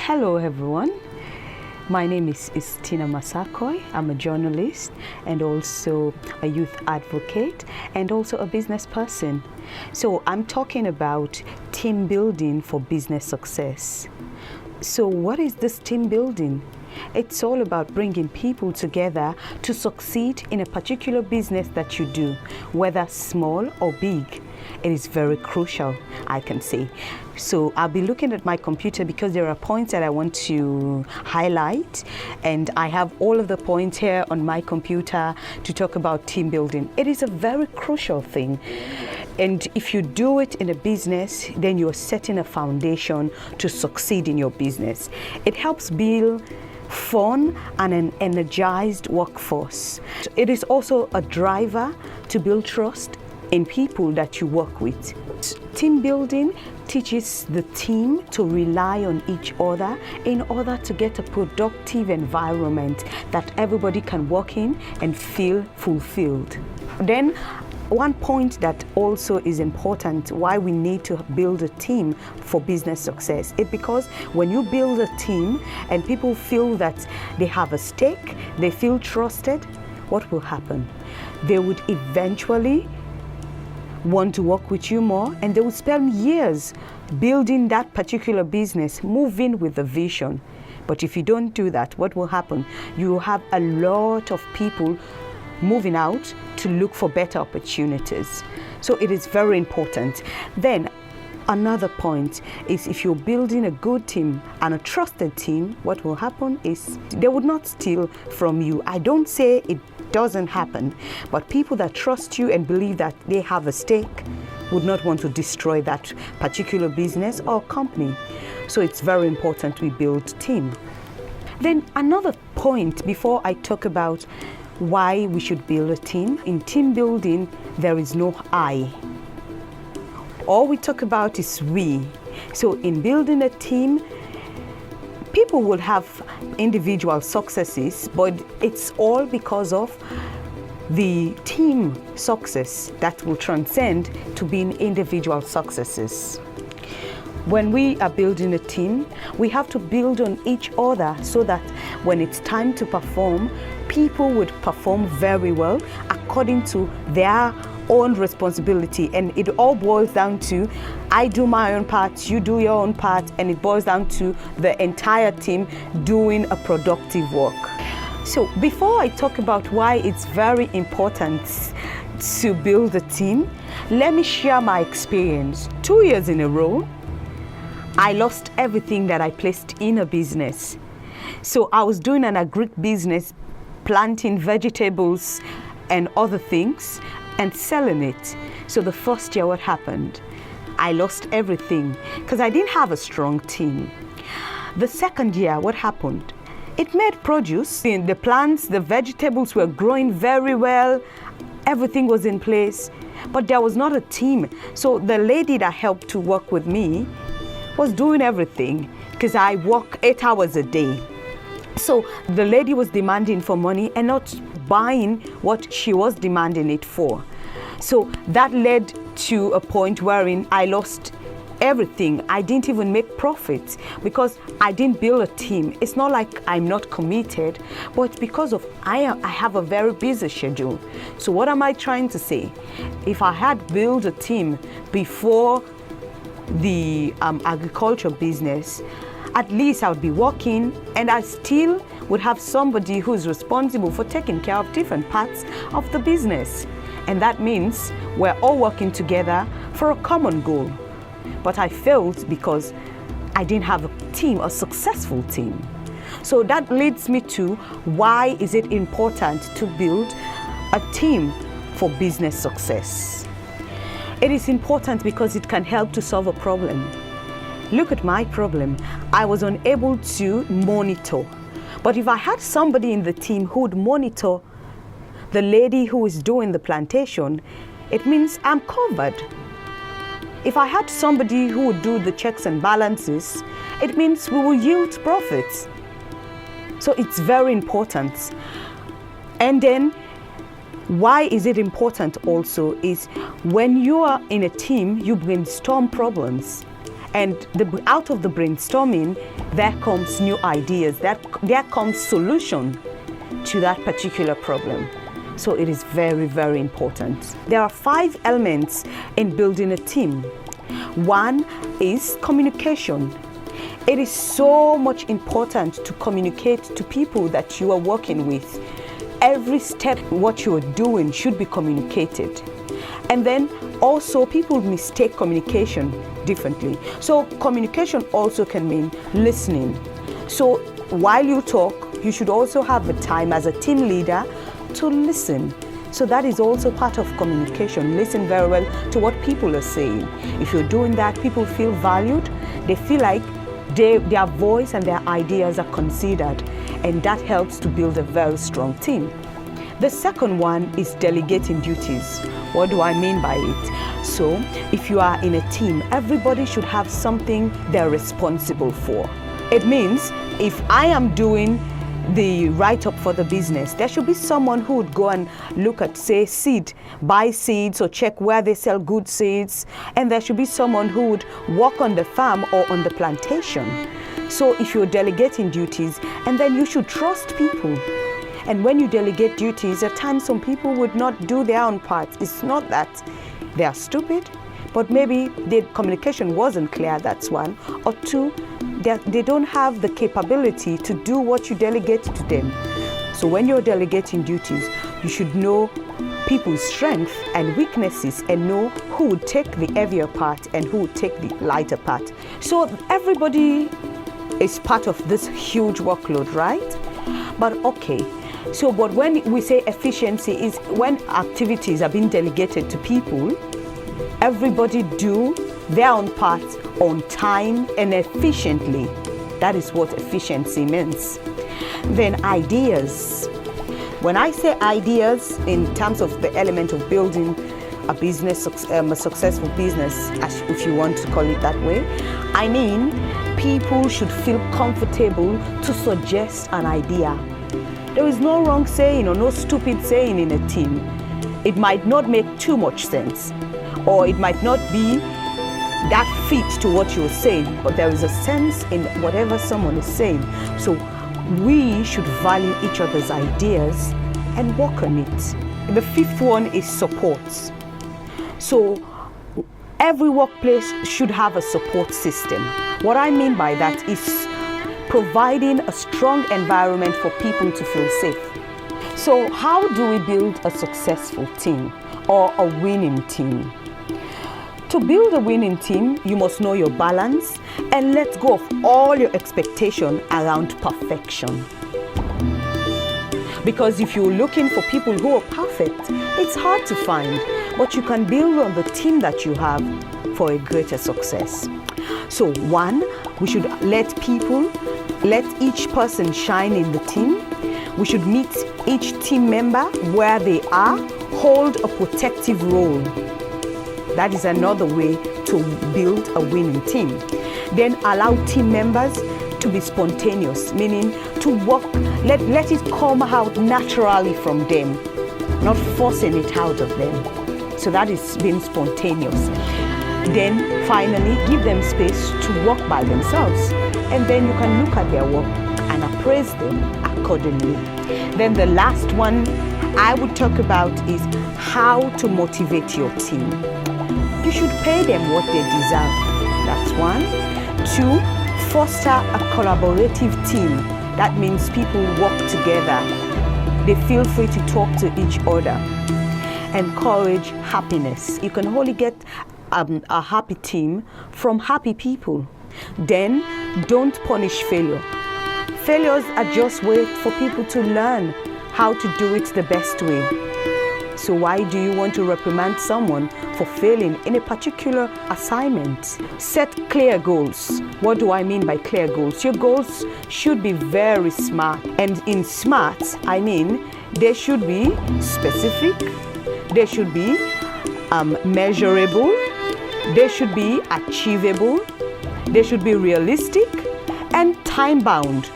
Hello everyone, my name is Tina Masakoi. I'm a journalist and also a youth advocate and also a business person. So I'm talking about team building for business success. So what is this team building? It's all about bringing people together to succeed in a particular business that you do, whether small or big. It is very crucial, I can say. So I'll be looking at my computer because there are points that I want to highlight, and I have all of the points here on my computer to talk about team building. It is a very crucial thing. And if you do it in a business, then you're setting a foundation to succeed in your business. It helps build fun and an energized workforce. It is also a driver to build trust in people that you work with. Team building teaches the team to rely on each other in order to get a productive environment that everybody can work in and feel fulfilled. Then one point that also is important why we need to build a team for business success is because when you build a team and people feel that they have a stake, they feel trusted, what will happen? They would eventually want to work with you more, and they will spend years building that particular business, moving with the vision. But if you don't do that, what will happen? You will have a lot of people moving out to look for better opportunities. So it is very important. Then another point is if you're building a good team and a trusted team, what will happen is they would not steal from you. I don't say it doesn't happen, but people that trust you and believe that they have a stake would not want to destroy that particular business or company. So it's very important we build team. Then another point before I talk about why we should build a team. In team building, there is no I. All we talk about is we. So in building a team, people will have individual successes, but it's all because of the team success that will transcend to being individual successes. When we are building a team, we have to build on each other so that when it's time to perform, people would perform very well according to their own responsibility. And it all boils down to, I do my own part, you do your own part, and it boils down to the entire team doing a productive work. So before I talk about why it's very important to build a team, let me share my experience. 2 years in a row, I lost everything that I placed in a business. So I was doing an agric business, planting vegetables and other things and selling it. So the first year, what happened? I lost everything because I didn't have a strong team. The second year, what happened? It made produce. The plants, the vegetables were growing very well. Everything was in place, but there was not a team. So the lady that helped to work with me was doing everything because I work 8 hours a day. So the lady was demanding for money and not buying what she was demanding it for. So that led to a point wherein I lost everything. I didn't even make profits because I didn't build a team. It's not like I'm not committed, but because of I have a very busy schedule. So what am I trying to say? If I had built a team before the agriculture business, at least I would be working and I still would have somebody who is responsible for taking care of different parts of the business. And that means we're all working together for a common goal. But I failed because I didn't have a team, a successful team. So that leads me to why is it important to build a team for business success? It is important because it can help to solve a problem. Look at my problem. I was unable to monitor. But if I had somebody in the team who would monitor the lady who is doing the plantation, it means I'm covered. If I had somebody who would do the checks and balances, it means we will yield profits. So it's very important. And then why is it important also is when you are in a team, you brainstorm problems And out of the brainstorming, there comes new ideas, there comes solution to that particular problem. So it is very, very important. There are 5 elements in building a team. One is communication. It is so much important to communicate to people that you are working with. Every step, what you are doing should be communicated. And then also people mistake communication differently. So communication also can mean listening. So while you talk, you should also have the time as a team leader to listen. So that is also part of communication. Listen very well to what people are saying. If you're doing that, people feel valued. They feel like their voice and their ideas are considered, and that helps to build a very strong team. The second one is delegating duties. What do I mean by it? So if you are in a team, everybody should have something they're responsible for. It means if I am doing the write-up for the business, there should be someone who would go and look at, say, buy seeds or check where they sell good seeds. And there should be someone who would work on the farm or on the plantation. So if you're delegating duties, and then you should trust people. And when you delegate duties, at times some people would not do their own part. It's not that they are stupid, but maybe the communication wasn't clear, that's one. Or two, they don't have the capability to do what you delegate to them. So when you're delegating duties, you should know people's strengths and weaknesses and know who would take the heavier part and who would take the lighter part. So everybody is part of this huge workload, right? But okay, but when we say efficiency is when activities are being delegated to people, everybody do their own part on time and efficiently. That is what efficiency means. Then ideas. When I say ideas in terms of the element of building a business, a successful business, if you want to call it that way, I mean people should feel comfortable to suggest an idea. There is no wrong saying or no stupid saying in a team. It might not make too much sense, or it might not be that fit to what you're saying, but there is a sense in whatever someone is saying. So we should value each other's ideas and work on it. The fifth one is support. So every workplace should have a support system. What I mean by that is providing a strong environment for people to feel safe. So how do we build a successful team or a winning team? To build a winning team, you must know your balance and let go of all your expectation around perfection. Because if you're looking for people who are perfect, it's hard to find, but you can build on the team that you have for a greater success. So one, we should let each person shine in the team. We should meet each team member where they are, hold a protective role. That is another way to build a winning team. Then allow team members to be spontaneous, meaning to work, let it come out naturally from them, not forcing it out of them. So that is being spontaneous. Then finally, give them space to work by themselves. And then you can look at their work and appraise them accordingly. Then the last one I would talk about is how to motivate your team. You should pay them what they deserve. That's one. Two, foster a collaborative team. That means people work together. They feel free to talk to each other. Encourage happiness. You can only get a happy team from happy people. Then don't punish failure. Failures are just ways for people to learn how to do it the best way. So why do you want to reprimand someone for failing in a particular assignment? Set clear goals. What do I mean by clear goals? Your goals should be very smart. And in smart, I mean they should be specific, they should be measurable, they should be achievable, they should be realistic and time-bound.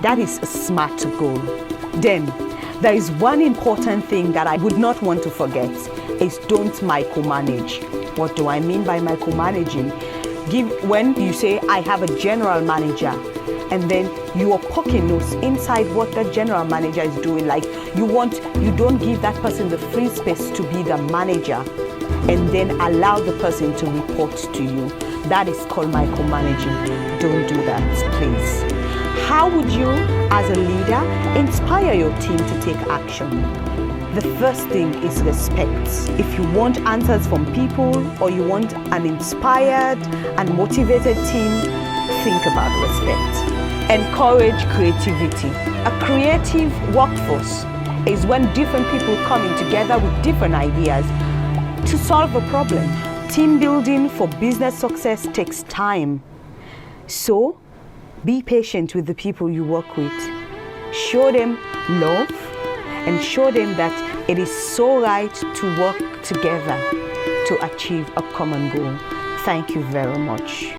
That is a smart goal. Then, there is one important thing that I would not want to forget is don't micromanage. What do I mean by micromanaging? when you say, I have a general manager, and then you are poking nose inside what that general manager is doing. Like you don't give that person the free space to be the manager and then allow the person to report to you. That is called micromanaging. Don't do that, please. How would you, as a leader, inspire your team to take action? The first thing is respect. If you want answers from people or you want an inspired and motivated team, think about respect. Encourage creativity. A creative workforce is when different people coming together with different ideas to solve a problem. Team building for business success takes time. So, be patient with the people you work with. Show them love and show them that it is so right to work together to achieve a common goal. Thank you very much.